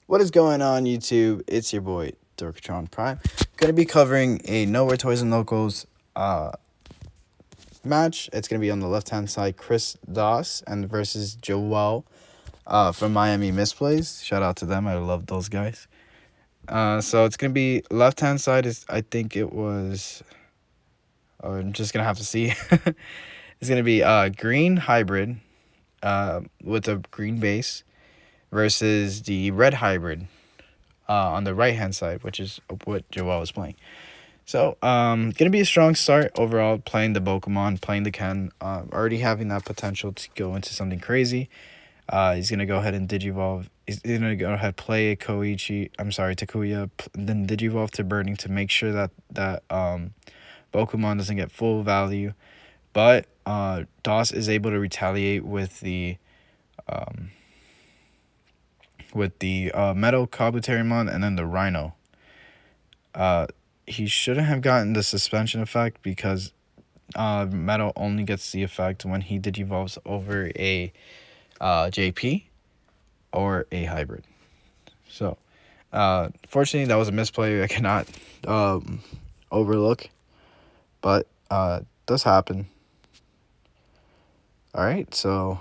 What is going on, YouTube? It's your boy Dorkatron Prime. Gonna be covering a Knowhere Toys and Locals match. It's gonna be on the left hand side, Chris Doss and versus Joel from Miami Misplayz. Shout out to them. I love those guys. So it's gonna be left hand side is I think it was. I'm just gonna have to see. It's gonna be green hybrid with a green base versus the red hybrid on the right hand side, which is what Joel is playing. So, gonna be a strong start overall. Playing the Pokemon, playing the Ken, already having that potential to go into something crazy. He's gonna go ahead and Digivolve. He's gonna go ahead play Takuya, then Digivolve to Burning to make sure that Pokemon doesn't get full value. But DOS is able to retaliate with the Metal Kabuterimon and then the Rhino. He shouldn't have gotten the suspension effect because Metal only gets the effect when he Digivolves over a JP or a hybrid. So, fortunately, that was a misplay I cannot overlook, but does happen. All right, so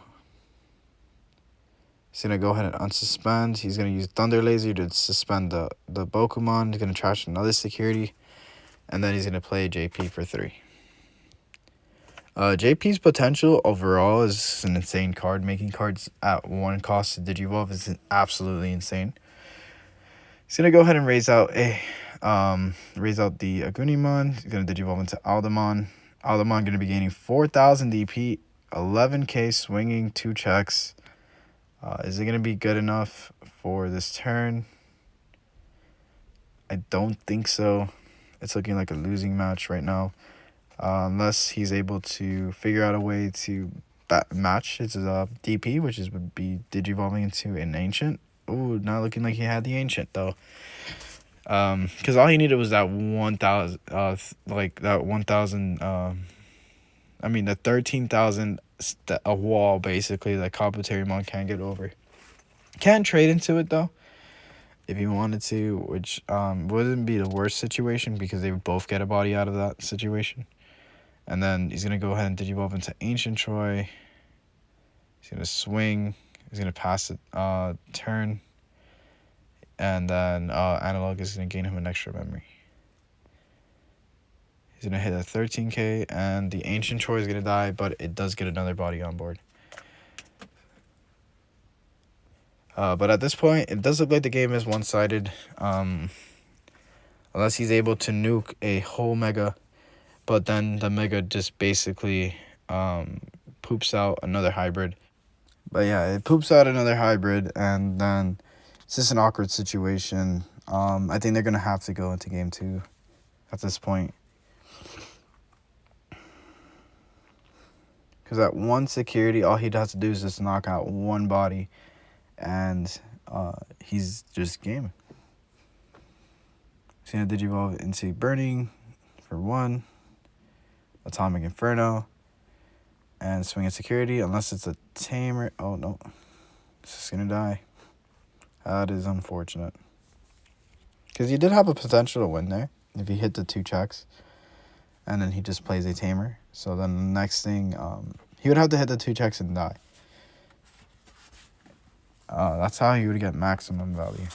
he's gonna go ahead and unsuspend. He's gonna use Thunder Laser to suspend the Pokemon. He's gonna trash another security, and then he's gonna play JP for 3. JP's potential overall is an insane card. Making cards at 1 cost to Digivolve is absolutely insane. He's gonna go ahead and raise out the Agunimon. He's gonna Digivolve into Aldamon. Aldamon gonna be gaining 4,000 DP, 11k swinging, 2 checks. Is it gonna be good enough for this turn? I don't think so. It's looking like a losing match right now. Unless he's able to figure out a way to match his DP, which would be Digivolving into an Ancient. Ooh, not looking like he had the Ancient, though. Because all he needed was that 1,000, the 13,000 a wall, basically, that Kabuterimon can't get over. Can trade into it, though, if he wanted to, which wouldn't be the worst situation because they would both get a body out of that situation. And then he's going to go ahead and Digivolve into Ancient Troy. He's going to swing. He's going to pass it turn. And then Analog is going to gain him an extra memory. He's going to hit a 13k. And the Ancient Troy is going to die, but it does get another body on board. But at this point, it does look like the game is one-sided. Unless he's able to nuke a whole Mega. But then the Mega just basically poops out another hybrid. But yeah, it poops out another hybrid, and then it's just an awkward situation. I think they're going to have to go into Game 2 at this point. Because at 1 security, all he'd have to do is just knock out 1 body, and he's just gaming. He's going to Digivolve into Burning for 1. Atomic Inferno, and swing at security, unless it's a tamer. Oh, no. It's just going to die. That is unfortunate. Because he did have a potential to win there if he hit the 2 checks, and then he just plays a tamer. So then the next thing, he would have to hit the 2 checks and die. That's how he would get maximum value.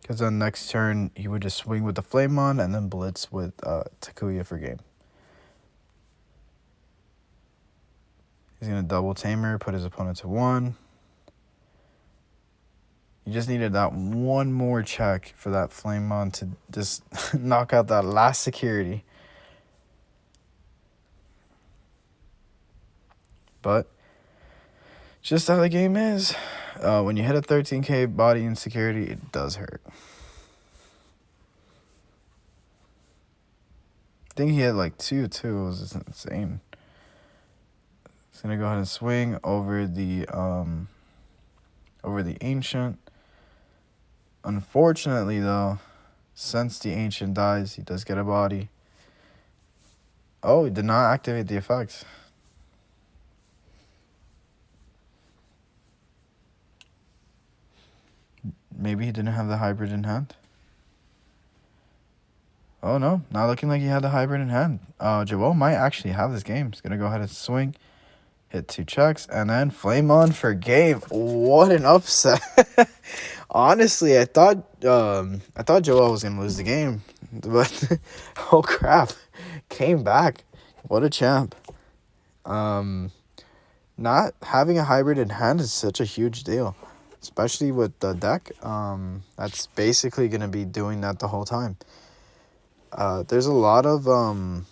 Because then next turn, he would just swing with the Flamemon and then blitz with Takuya for game. He's going to double Tamer, put his opponent to 1. You just needed that 1 more check for that Flamemon to just knock out that last security. But just how the game is. When you hit a 13k body in security, it does hurt. I think he had like 2 too. It was just insane. He's gonna go ahead and swing over the Ancient. Unfortunately, though, since the Ancient dies, he does get a body. Oh, he did not activate the effect. Maybe he didn't have the hybrid in hand. Oh no, not looking like he had the hybrid in hand. Joel might actually have this game. He's gonna go ahead and swing, hit 2 checks, and then flame on for game. What an upset! Honestly, I thought Joel was gonna lose the game, but oh crap, came back. What a champ. Not having a hybrid in hand is such a huge deal, especially with the deck. That's basically gonna be doing that the whole time. There's a lot of there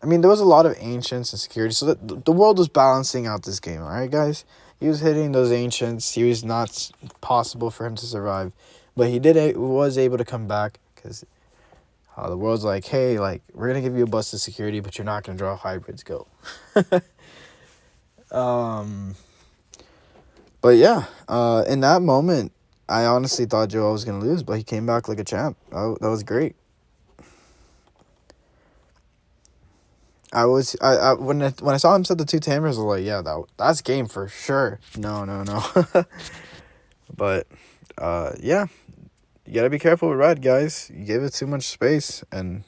was a lot of ancients and security, so the world was balancing out this game. All right, guys. He was hitting those ancients. He was not possible for him to survive, but he was able to come back because the world's like, hey, like we're gonna give you a busted security, but you're not gonna draw hybrids. Go. But yeah, in that moment, I honestly thought Joel was gonna lose, but he came back like a champ. That was great. I when I saw him set the 2 tamers, I was like, yeah, that's game for sure. No. But yeah, you gotta be careful with red, guys. You give it too much space, and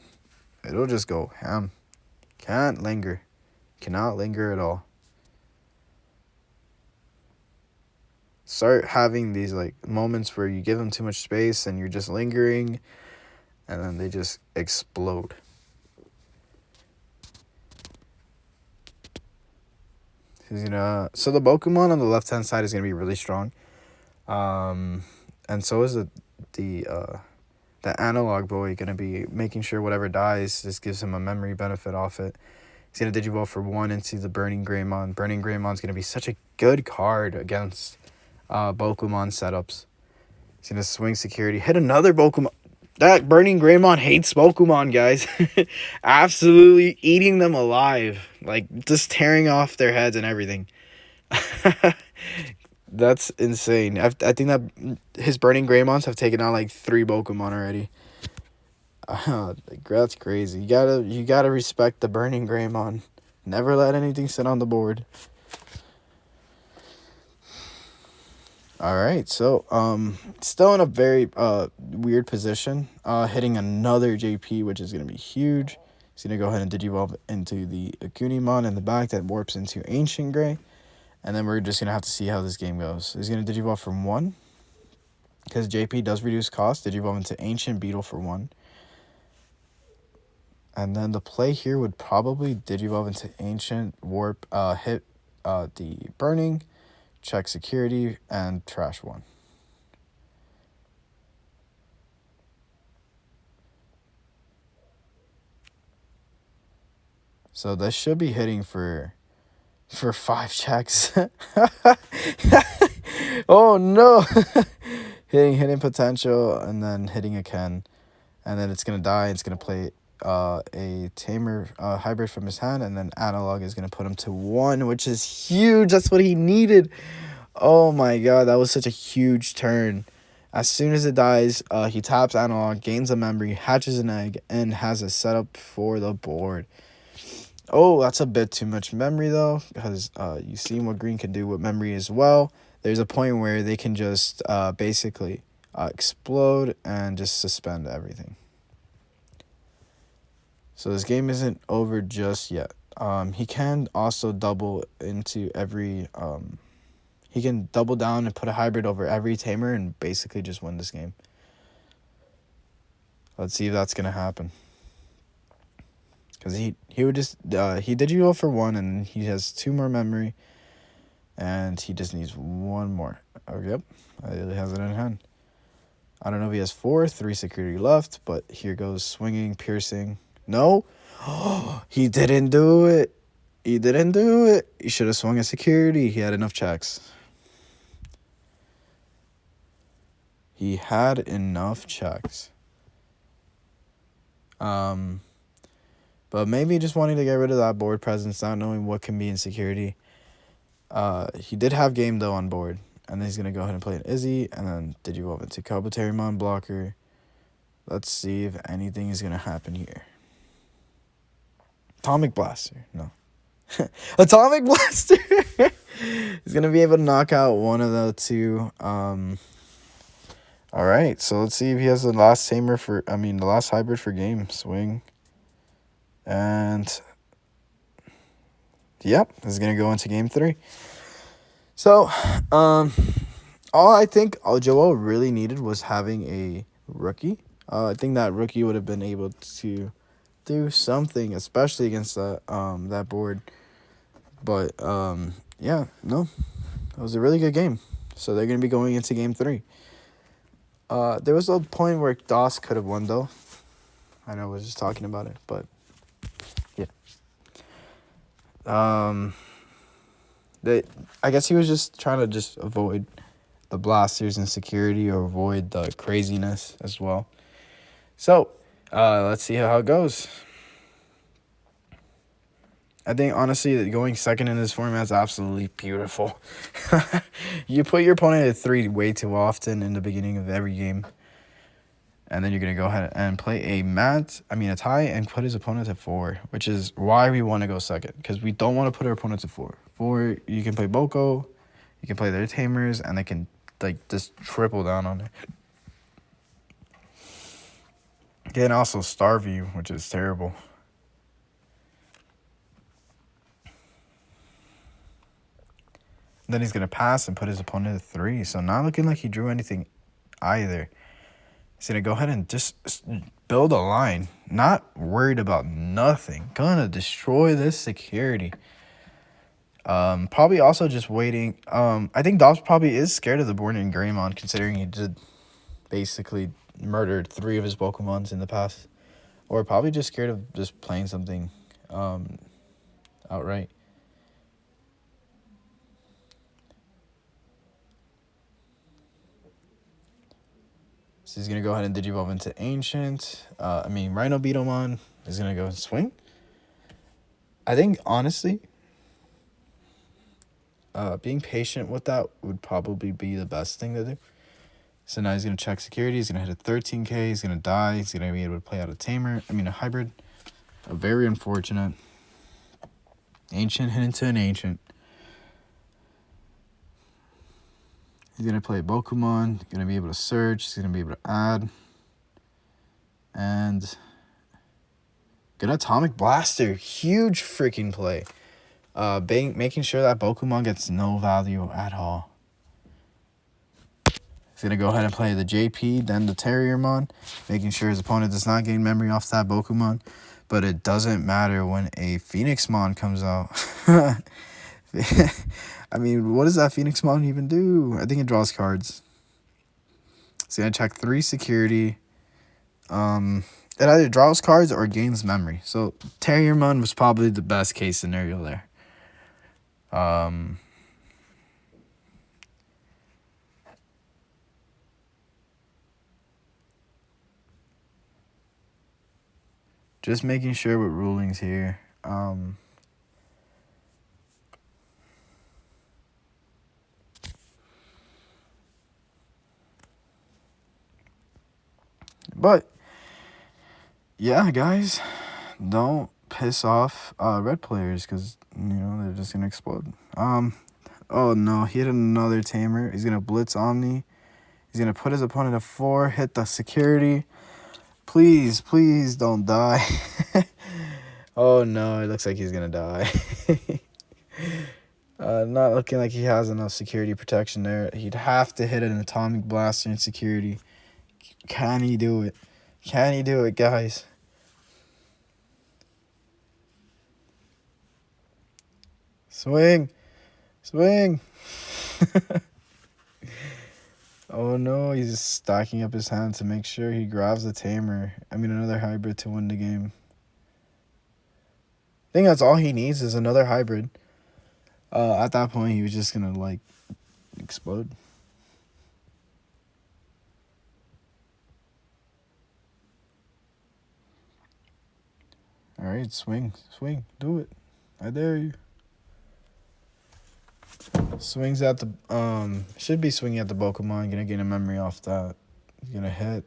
it'll just go ham. Can't linger, cannot linger at all. Start having these like moments where you give them too much space, and you're just lingering, and then they just explode. So the Pokemon on the left hand side is gonna be really strong, and so is the analog boy gonna be making sure whatever dies just gives him a memory benefit off it. He's gonna Digivolve for 1 into the Burning Greymon. Burning Greymon's gonna be such a good card against Pokemon setups. He's gonna swing security, hit another Pokemon. That Burning Greymon hates Pokemon, guys. Absolutely eating them alive. Like, just tearing off their heads and everything. That's insane. I think that his Burning Greymons have taken out like 3 Pokemon already. That's crazy. You gotta respect the Burning Greymon. Never let anything sit on the board. All right, so still in a very weird position, hitting another JP, which is gonna be huge. He's gonna go ahead and Digivolve into the Akunimon in the back that warps into Ancient Gray, and then we're just gonna have to see how this game goes. He's gonna Digivolve from 1, because JP does reduce cost. Digivolve into Ancient Beetle for 1, and then the play here would probably Digivolve into Ancient Warp, hit the Burning, check security, and trash 1. So this should be hitting for 5 checks. Oh no. hitting potential, and then hitting a Ken, and then it's gonna die. It's gonna play a tamer hybrid from his hand, and then analog is gonna put him to 1, which is huge. That's what he needed. Oh my god, that was such a huge turn. As soon as it dies, he taps analog, gains a memory, hatches an egg, and has a setup for the board. Oh, that's a bit too much memory, though, because you've seen what green can do with memory as well. There's a point where they can just basically explode and just suspend everything. So this game isn't over just yet. He can also double into every... he can double down and put a hybrid over every tamer and basically just win this game. Let's see if that's going to happen. Because he would just... he did you all for 1, and he has 2 more memory. And he just needs 1 more. Oh, yep. He has it in hand. I don't know if he has 4, 3 security left, but here goes swinging, piercing. No. He didn't do it. He didn't do it. He should have swung a security. He had enough checks. He had enough checks. But maybe just wanting to get rid of that board presence, not knowing what can be in security. He did have game, though, on board. And then he's going to go ahead and play an Izzy. And then Digivolve into Kabuterimon blocker. Let's see if anything is going to happen here. Atomic Blaster. No. Atomic Blaster! He's gonna be able to knock out one of the two. All right, so let's see if he has the last tamer for. I mean, the last hybrid for game swing, and yep, this is gonna go into game 3. So, all I think Joel really needed was having a rookie. I think that rookie would have been able to do something, especially against that board. But yeah, no, it was a really good game. So they're gonna be going into game 3. There was a point where DOS could have won though. I know I was just talking about it, but yeah. I guess he was just trying to just avoid the blasters and security, or avoid the craziness as well. So, let's see how it goes. I think, honestly, that going second in this format is absolutely beautiful. You put your opponent at 3 way too often in the beginning of every game. And then you're going to go ahead and play a tie, and put his opponent at 4, which is why we want to go second. Because we don't want to put our opponent at 4. 4, you can play Boko, you can play their tamers, and they can just triple down on it. Can also starve you, which is terrible. Then he's going to pass and put his opponent at 3. So not looking like he drew anything either. He's going to go ahead and just build a line. Not worried about nothing. Going to destroy this security. Probably also just waiting. I think Dobbs probably is scared of the Born in Greymon, considering he did basically murdered 3 of his Pokemons in the past. Or probably just scared of just playing something outright. So he's going to go ahead and Digivolve into Ancient. Rhino Beetlemon is going to go and swing. I think, honestly, being patient with that would probably be the best thing to do. So now he's going to check security. He's going to hit a 13k. He's going to die. He's going to be able to play out a hybrid. Very unfortunate. Ancient hit into an Ancient. He's going to play Pokemon. He's going to be able to search. He's going to be able to add. And good Atomic Blaster. Huge freaking play. Making sure that Pokemon gets no value at all. He's going to go ahead and play the JP, then the Terriermon. Making sure his opponent does not gain memory off that Pokemon. But it doesn't matter when a Phoenixmon comes out. What does that Phoenixmon even do? I think it draws cards. It's going to check 3 security. It either draws cards or gains memory. So Terriermon was probably the best case scenario there. Just making sure with rulings here. But yeah, guys, don't piss off red players, because they're just gonna explode. Oh no, he hit another tamer. He's gonna blitz Omni. He's gonna put his opponent at 4, hit the security. Please don't die. Oh no, it looks like he's gonna die. Not looking like he has enough security protection there. He'd have to hit an Atomic Blaster in security. Can he do it? Can he do it, guys? Swing. Oh no, he's just stacking up his hand to make sure he grabs the tamer. Another hybrid to win the game. I think that's all he needs is another hybrid. At that point, he was just gonna explode. All right, swing, do it. I dare you. Swings at the should be swinging at the Pokemon. Gonna get a memory off that. He's gonna hit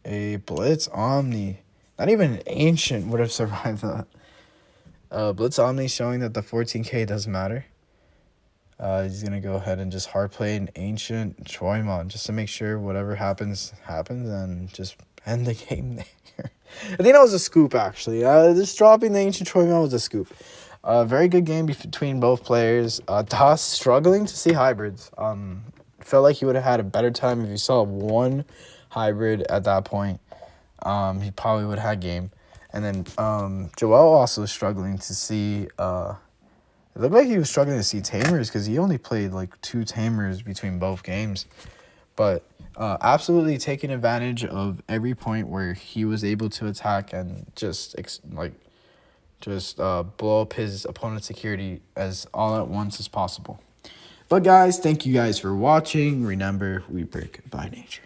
a Blitz Omni. Not even an Ancient would have survived that. Blitz Omni showing that the 14k doesn't matter. He's gonna go ahead and just hard play an ancient Choimon just to make sure whatever happens and just end the game there. I think that was a scoop actually. Just dropping the ancient Choimon was a scoop. Very good game between both players. Das struggling to see hybrids. Felt like he would have had a better time if he saw one hybrid at that point. He probably would have had game. And then Joel also struggling to see. It looked like he was struggling to see tamers because he only played like 2 tamers between both games. But absolutely taking advantage of every point where he was able to attack and just blow up his opponent's security as all at once as possible. But guys, thank you guys for watching. Remember, we break by nature.